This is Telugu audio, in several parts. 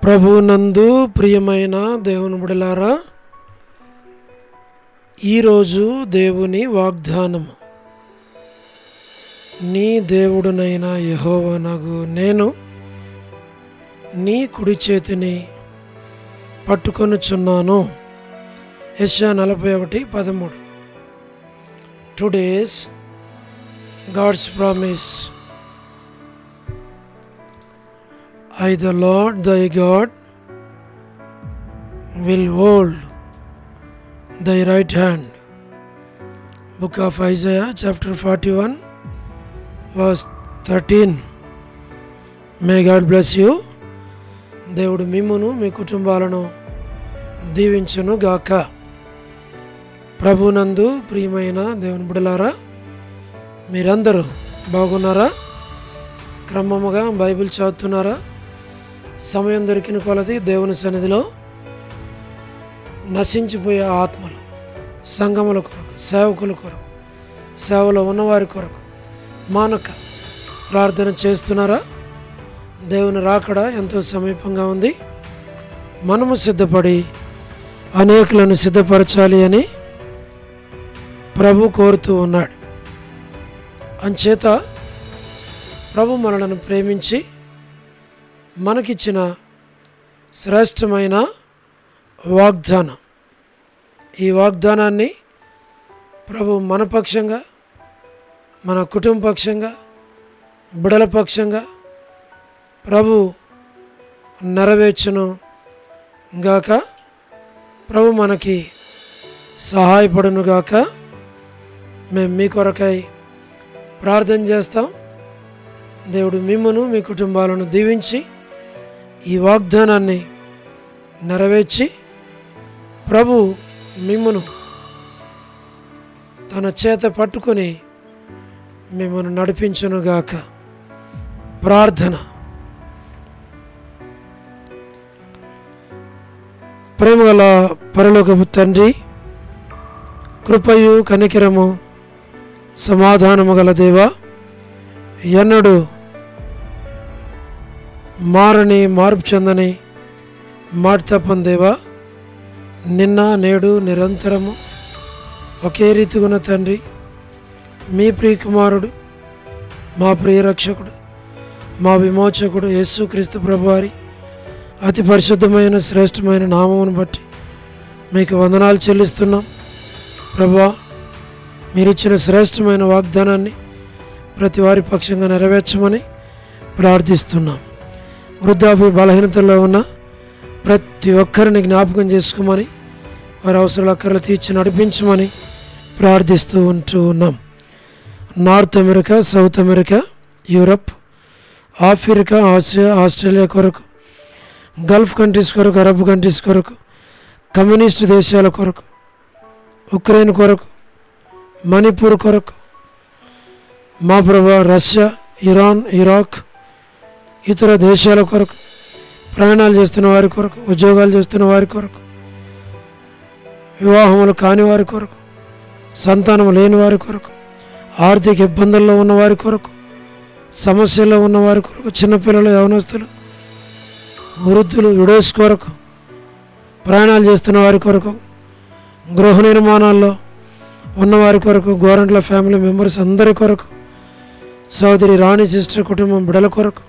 ప్రభువునందు ప్రియమైన దేవుని బిడ్డలారా, ఈరోజు దేవుని వాగ్దానము. నీ దేవుడునైన యెహోవానగు నేను నీ కుడి చేతిని పట్టుకొనుచున్నాను. యెషయా 41:13. Today's God's promise. I, the Lord thy God, will hold thy right hand. Book of Isaiah, chapter 41, verse 13. May God bless you. దేవుడు మిమ్మును మీ కుటుంబాలను దీవించును గాక. ప్రభునందు ప్రియమైన దేవుని బిడ్డలారా, మీరందరూ బాగున్నారా? క్రమముగా బైబిల్ చదువుతున్నారా? సమయం దొరికిన కొలది దేవుని సన్నిధిలో నశించిపోయే ఆత్మలు, సంఘముల కొరకు, సేవకుల కొరకు, సేవలో ఉన్నవారి కొరకు మానక ప్రార్థన చేస్తున్నారా? దేవుని రాకడ ఎంతో సమీపంగా ఉంది. మనము సిద్ధపడి అనేకులను సిద్ధపరచాలి అని ప్రభు కోరుతూ ఉన్నాడు. అంచేత ప్రభు మనలను ప్రేమించి మనకిచ్చిన శ్రేష్టమైన వాగ్దానం. ఈ వాగ్దానాన్ని ప్రభు మన పక్షంగా, మన కుటుంబ పక్షంగా, బిడల పక్షంగా ప్రభు నెరవేర్చును గాక. ప్రభు మనకి సహాయపడును గాక. మేము మీ కొరకై ప్రార్థన చేస్తాం. దేవుడు మిమ్మును మీ కుటుంబాలను దీవించి ఈ వాగ్దానాన్ని నెరవేర్చి ప్రభు మిమ్మును తన చేత పట్టుకొని మిమ్మల్ని నడిపించునుగాక. ప్రార్థన. ప్రేమగల పరలోకపు తండ్రి, కృపయు కనికరము సమాధానము గల దేవా, ఎన్నడూ మారని మార్పు చెందని మాట తప్పని దేవా, నిన్న నేడు నిరంతరము ఒకే రీతిగా ఉన్న తండ్రి, మీ ప్రియకుమారుడు, మా ప్రియరక్షకుడు, మా విమోచకుడు యేసుక్రీస్తు ప్రభువారి అతి పరిశుద్ధమైన శ్రేష్టమైన నామమును బట్టి మీకు వందనాలు చెల్లిస్తున్నాం. ప్రభువా, మీరిచ్చిన శ్రేష్టమైన వాగ్దానాన్ని ప్రతి వారి పక్షంగా నెరవేర్చమని ప్రార్థిస్తున్నాం. వృద్ధాప్య బలహీనతల్లో ఉన్న ప్రతి ఒక్కరిని జ్ఞాపకం చేసుకోమని, వారి అవసరాల అక్కర్లు తీర్చి నడిపించమని ప్రార్థిస్తూ ఉన్నాం. North America, south America, Europe, Africa, Asia, Australia కొరకు, గల్ఫ్ కంట్రీస్ కొరకు, అరబ్ కంట్రీస్ కొరకు, కమ్యూనిస్ట్ దేశాల కొరకు, ఉక్రెయిన్ కొరకు, మణిపూర్ కొరకు, మా ప్రభు రష్యా, ఇరాన్, ఇరాక్, ఇతర దేశాల కొరకు, ప్రయాణాలు చేస్తున్న వారి కొరకు, ఉద్యోగాలు చేస్తున్న వారి కొరకు, వివాహములు కాని వారి కొరకు, సంతానం లేని వారి కొరకు, ఆర్థిక ఇబ్బందుల్లో ఉన్న వారి కొరకు, సమస్యల్లో ఉన్న వారి కొరకు, చిన్నపిల్లలు, యవనస్తులు, వృద్ధులు, విడోస్ కొరకు, ప్రయాణాలు చేస్తున్న వారి కొరకు, గృహ నిర్మాణాల్లో ఉన్నవారి కొరకు, గోరంట్ల ఫ్యామిలీ మెంబర్స్ అందరి కొరకు, సోదరి రాణి సిస్టర్ కుటుంబం బిడల కొరకు,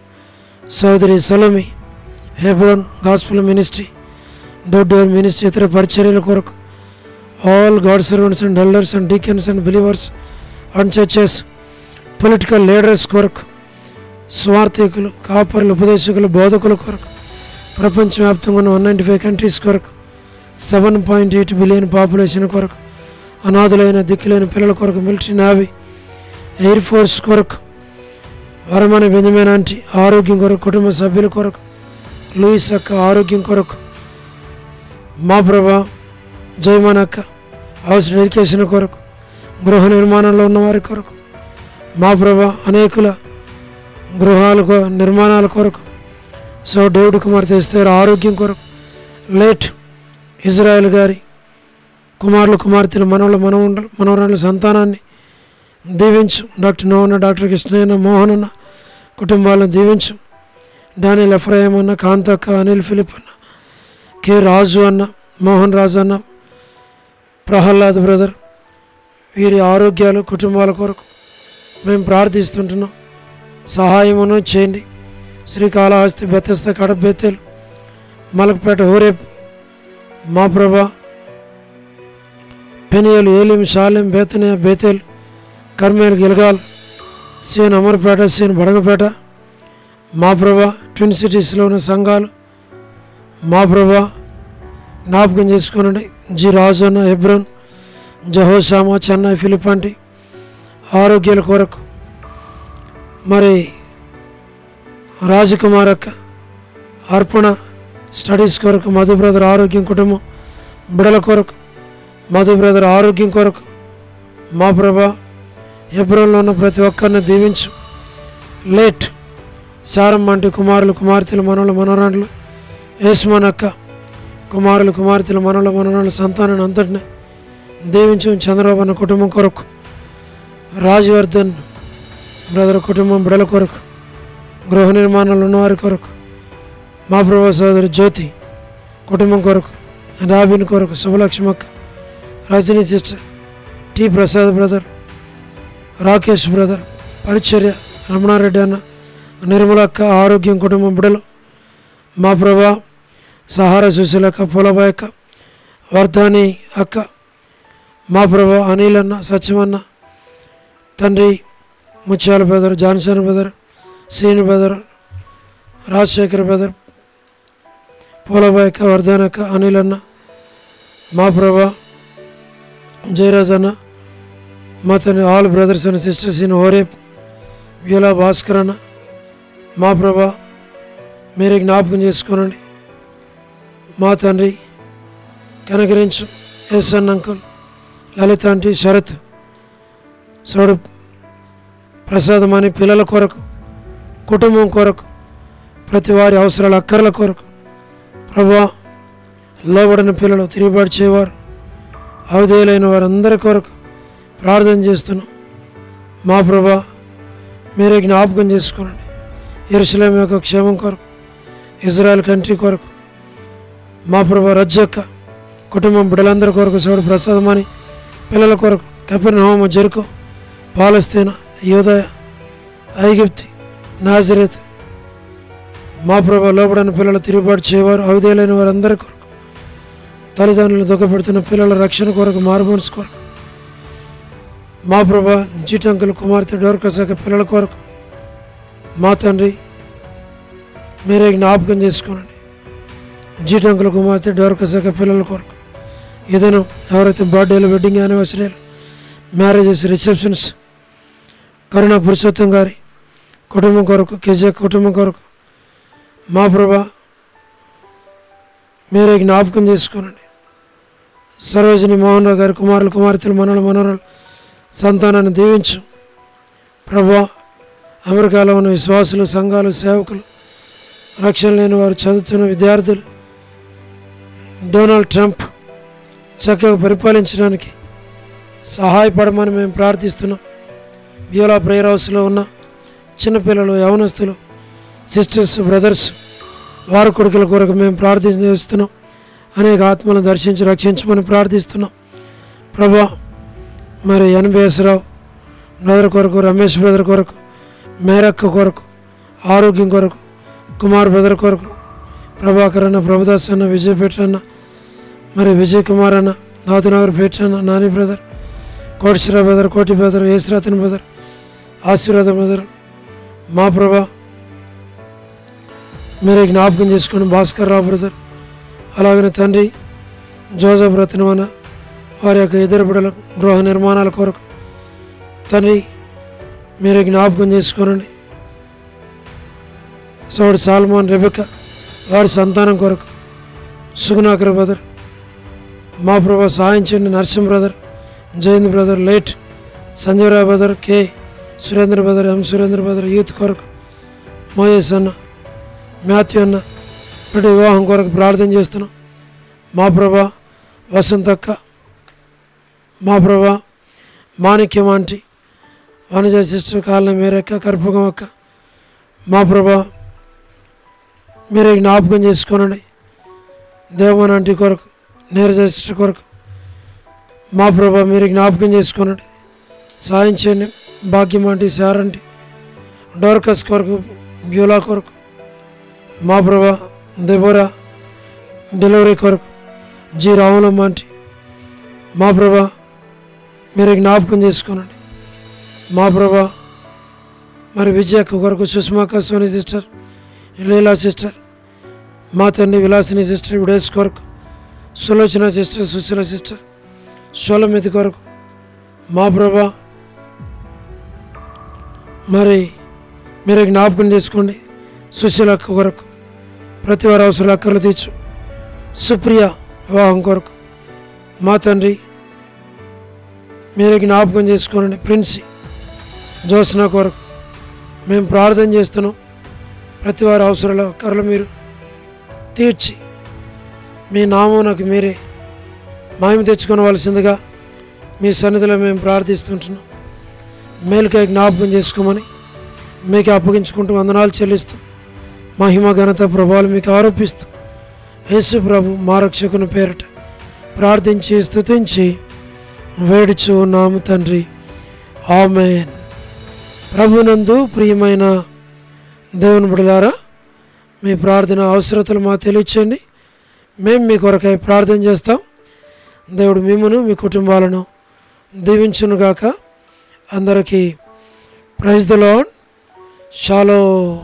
సోదరి Salomi, Hebron gospel ministry, Doddur ministry, ఇతర పరిచర్యల కొరకు, all God servants and elders and deacons and believers and churches, political leaders కొరకు, స్వార్థికులు, కాపరులు, ఉపదేశకులు, బోధకుల కొరకు, ప్రపంచవ్యాప్తంగా ఉన్న 195 కంట్రీస్ కొరకు, 7.8 బిలియన్ పాపులేషన్ కొరకు, అనాథులైన దిక్కులైన పిల్లల కొరకు, మిలిటరీ, నేవీ, ఎయిర్ ఫోర్స్ కొరకు, వరమని బెంజమిన్ ఆంటీ ఆరోగ్యం కొరకు, కుటుంబ సభ్యుల కొరకు, లూయిస్ అక్క ఆరోగ్యం కొరకు, మా ప్రభా జయమాన్ అక్క హౌస్ ఎడ్యుకేషన్ కొరకు, గృహ నిర్మాణంలో ఉన్నవారి కొరకు, మా ప్రభా అనేకుల గృహాల నిర్మాణాల కొరకు, సో డేవిడ్ కుమార్తె ఎస్తేర్ ఆరోగ్యం కొరకు, లేట్ ఇజ్రాయెల్ గారి కుమారులు, కుమార్తెలు, మనవరాళ్ళ సంతానాన్ని దీవించు. డాక్టర్ నోహన్న, డాక్టర్ కృష్ణయ్య, మోహనన్న కుటుంబాలను దీవించు. డానియల్ ఎఫ్రాయిం అన్న, కాంతక్క, అనిల్ ఫిలిప్ అన్న, కె రాజు అన్న, మోహన్ రాజు అన్న, ప్రహ్లాద్ బ్రదర్, వీరి ఆరోగ్యాలు కుటుంబాల కొరకు మేము ప్రార్థిస్తుంటున్నాం. సహాయమును చేయండి. Srikalahasti, Bethesda, Kadapa, Bethel, Malakpet, Horeb, మా ప్రభా, Peniel, Elim, Shalem, Bethania, Bethel, Carmel, Gilgal, Zion Amarpet, Zion Badagapet, మా ప్రభా, ట్విన్ సిటీస్లో ఉన్న సంఘాలు మా ప్రభా జ్ఞాపకం చేసుకోనండి. జి రాజు అన్న, హెబ్రోన్, జహోషామా, చెన్నై, ఫిలిపాంటి ఆరోగ్యాల కొరకు, మరి రాజకుమార్ అక్క అర్పణ స్టడీస్ కొరకు, మధు బ్రదర్ ఆరోగ్యం, కుటుంబం బిడల కొరకు, మధు బ్రదర్ ఆరోగ్యం కొరకు మా ప్రభా హెబ్రోన్లో ఉన్న ప్రతి ఒక్కరిని దీవించు. లేట్ సారం వంటి కుమారులు, కుమార్తెలు, మనవలు, మనవరాండ్లు, యేస్మాన్ అక్క కుమారులు, కుమార్తెలు, మనవలు, మనవరాండ్లు సంతానాన్ని అంతటిని దీవించు. చంద్రబాబు అన్న కుటుంబం కొరకు, రాజవర్ధన్ బ్రదర్ కుటుంబం బిడల కొరకు, గృహ నిర్మాణాలు ఉన్నవారి కొరకు మా ప్రభా సోదరి జ్యోతి కుటుంబం కొరకు, రాబిన్ కొరకు, శుభలక్ష్మి అక్క, Rajani sister, T Prasad brother, Rakesh brother, పరిచర్య, రమణారెడ్డి అన్న, నిర్మల అక్క ఆరోగ్యం, కుటుంబం బిడలు మా ప్రభా, సహార సుశీల అక్క, పూలబాయ్ అక్క, వర్ధాని అక్క మా ప్రభా, అనిల్ అన్న, సత్యమన్న తండ్రి, ముత్యాల బ్రదర్, జాన్సన్ బ్రదర్, సీని బ్రదర్, రాజశేఖర్ బ్రదర్, పూలబాయ్ అక్క, వర్ధాని అక్క, అనిల్ అన్న మా ప్రభా, జయరాజ్ అన్న మా తండ్రి, all brothers and sisters in Horeb, వ్యూలా భాస్కర్ అన్న మా ప్రభా మీరే జ్ఞాపకం చేసుకోనండి. మా తండ్రి కనకరించు. ఎస్ అన్న అంకుల్, లలిత ఆంటీ, శరత్, సోడు ప్రసాదం అని పిల్లల కొరకు, కుటుంబం కొరకు, ప్రతి వారి అవసరాల అక్కర్ల కొరకు ప్రభా, లోబడిన పిల్లలు, తిరుగుబాటు చేయవారు, అవధేయులైన వారందరి కొరకు ప్రార్థన చేస్తున్నాం. మా ప్రభా మీరే జ్ఞాపకం చేసుకోనండి. యెరూషలేము యొక్క క్షేమం కొరకు, ఇజ్రాయెల్ కంట్రీ కొరకు మా ప్రభా, రజ్జక్క కుటుంబం బిడ్డలందరి కొరకు, సోడు ప్రసాదమని పిల్లల కొరకు, కపెర్నహూము, జెరికో, పాలస్తీనా, యూదయ, ఐగుప్తి, నాజరేత్ మా ప్రభా, లోబడిన పిల్లలు, తిరుగుబాటు చేయవారు, అవధేయులైన వారందరి కొరకు, తల్లిదండ్రులు దుఃఖపెడుతున్న పిల్లల రక్షణ కొరకు, మారుమనసు కొరకు మా ప్రభా, జీటంకుల కుమార్తె డోర్కసాక పిల్లల కొరకు మా తండ్రి మీరే జ్ఞాపకం చేసుకోనండి. జీటంకుల కుమార్తె డోర్కసాక పిల్లల కొరకు, ఏదైనా ఎవరైతే బర్త్డేలు, వెడ్డింగ్ యానివర్సరీలు, మ్యారేజెస్, రిసెప్షన్స్, కరుణ పురుషోత్తం గారి కుటుంబం కొరకు, కేజీ కుటుంబం కొరకు మా ప్రభా మీరే జ్ఞాపకం చేసుకోనండి. సరోజిని మోహన్ రావు గారి కుమారులు, కుమార్తెలు, మనవలు, మనవరాలు సంతానాన్ని దీవించు ప్రభా. అమెరికాలో ఉన్న విశ్వాసులు, సంఘాలు, సేవకులు, రక్షణ లేని వారు, చదువుతున్న విద్యార్థులు, డొనాల్డ్ ట్రంప్ చక్కగా పరిపాలించడానికి సహాయపడమని మేము ప్రార్థిస్తున్నాం. బ్యూలా ప్రేయర్ హౌస్లో ఉన్న చిన్నపిల్లలు, యవనస్తులు, సిస్టర్స్, బ్రదర్స్, వారి కొడుకుల కొరకు మేము ప్రార్థిస్తున్నాం. అనేక ఆత్మలను దర్శించి రక్షించమని ప్రార్థిస్తున్నాం ప్రభా. మరి ఎన్బిఎస్రావు బ్రదర్ కొరకు, రమేష్ బ్రదర్ కొరకు, మేరక్క కొరకు, ఆరోగ్యం కొరకు, కుమార్ బ్రదర్ కొరకు, ప్రభాకర్ అన్న, ప్రభుదాస్ అన్న, విజయ్ పేట అన్న, మరి విజయ్ కుమార్ అన్న, నాథనగర్ పేట అన్న, నాని బ్రదర్, కోటిశ్వర బ్రదర్, కోటి బ్రదర్, యేసురతన్ బ్రదర్, ఆశీర్వాద బ్రదర్ మా ప్రభా మీరే జ్ఞాపకం చేసుకుని, భాస్కర్ రావు బ్రదర్, అలాగనే తండ్రి జోసఫ్ రత్నమన్న వారి యొక్క ఇద్దరు బిడ్డల గృహ నిర్మాణాల కొరకు తండ్రి మీరే జ్ఞాపకం చేసుకోనండి. సోడు సాల్మోన్, రెబెక్క వారి సంతానం కొరకు, సుగుణాకర్ బ్రదర్ మా ప్రభా సహాయం చేయండి. Narasimha brother, Jayanth brother, late Sanjayarao brother, K Surendra brother, M Surendra brother youth కొరకు, మోయేస్ అన్న, మాథ్యూ అన్న బిడ్డ వివాహం కొరకు ప్రార్థన చేస్తున్నాం. మా ప్రభా వసంతక్క, మా ప్రభా మాణిక్యం ఆంటీ, వనజ సిస్టర్, కాలనీ మేరక్క, కర్పూగం అక్క, మా ప్రభా మీరే జ్ఞాపకం చేసుకోనండి. దేవన్ ఆంటీ కొరకు, నీరజ సిస్టర్ కొరకు మా ప్రభా మీరు జ్ఞాపకం చేసుకోనండి, సాయం చేయండి. భాగ్యం ఆంటీ, సారంటీ, డోర్కస్ కొరకు, బ్యూలా కొరకు మా ప్రభా, దెబోరా డెలివరీ కొరకు, జి రావులమ్మ ఆంటీ మా ప్రభా మీరు జ్ఞాపకం చేసుకోనండి. మా ప్రభా మరి విజయక్క కొరకు, సుష్మాక సోని సిస్టర్, లీలా సిస్టర్, మా తండ్రి విలాసిని సిస్టర్, విడేస్ కొరకు, సులోచన సిస్టర్, సుశీల సిస్టర్, షోలమితి కొరకు మా ప్రభా మరి మీరు జ్ఞాపకం చేసుకోండి. సుశీల అక్క కొరకు ప్రతి వారి అవసరాలు అక్కర్లు తీర్చు. సుప్రియ వివాహం కొరకు మా తండ్రి మీరు జ్ఞాపకం చేసుకోనండి. ప్రిన్సి జోస్నా కొరకు మేము ప్రార్థన చేస్తున్నాం. ప్రతి వారి అవసరాలు అక్కర్లు మీరు తీర్చి మీ నామమునకు మీరే మహిమ తెచ్చుకోవలసిందిగా మీ సన్నిధిలో మేము ప్రార్థిస్తుంటున్నాం. మేలుకై జ్ఞాపకం చేసుకోమని మీకు అప్పగించుకుంటూ వందనాలు చెల్లిస్తూ మహిమ ఘనత ప్రభావాలు మీకు ఆరోపిస్తూ యేసు ప్రభు మా రక్షకుని పేరిట ప్రార్థించి స్తుతించి వేడుచు ఉన్నాము తండ్రి, ఆమేన్. ప్రభునందు ప్రియమైన దేవుని బిడ్డలారా, మీ ప్రార్థన అవసరతలు మాకు తెలియచేయండి. మేము మీ కొరకై ప్రార్థన చేస్తాం. దేవుడు మిమ్మును మీ కుటుంబాలను దీవించునుగాక. అందరికీ ప్రైజ్ ది లార్డ్. షాలోమ్.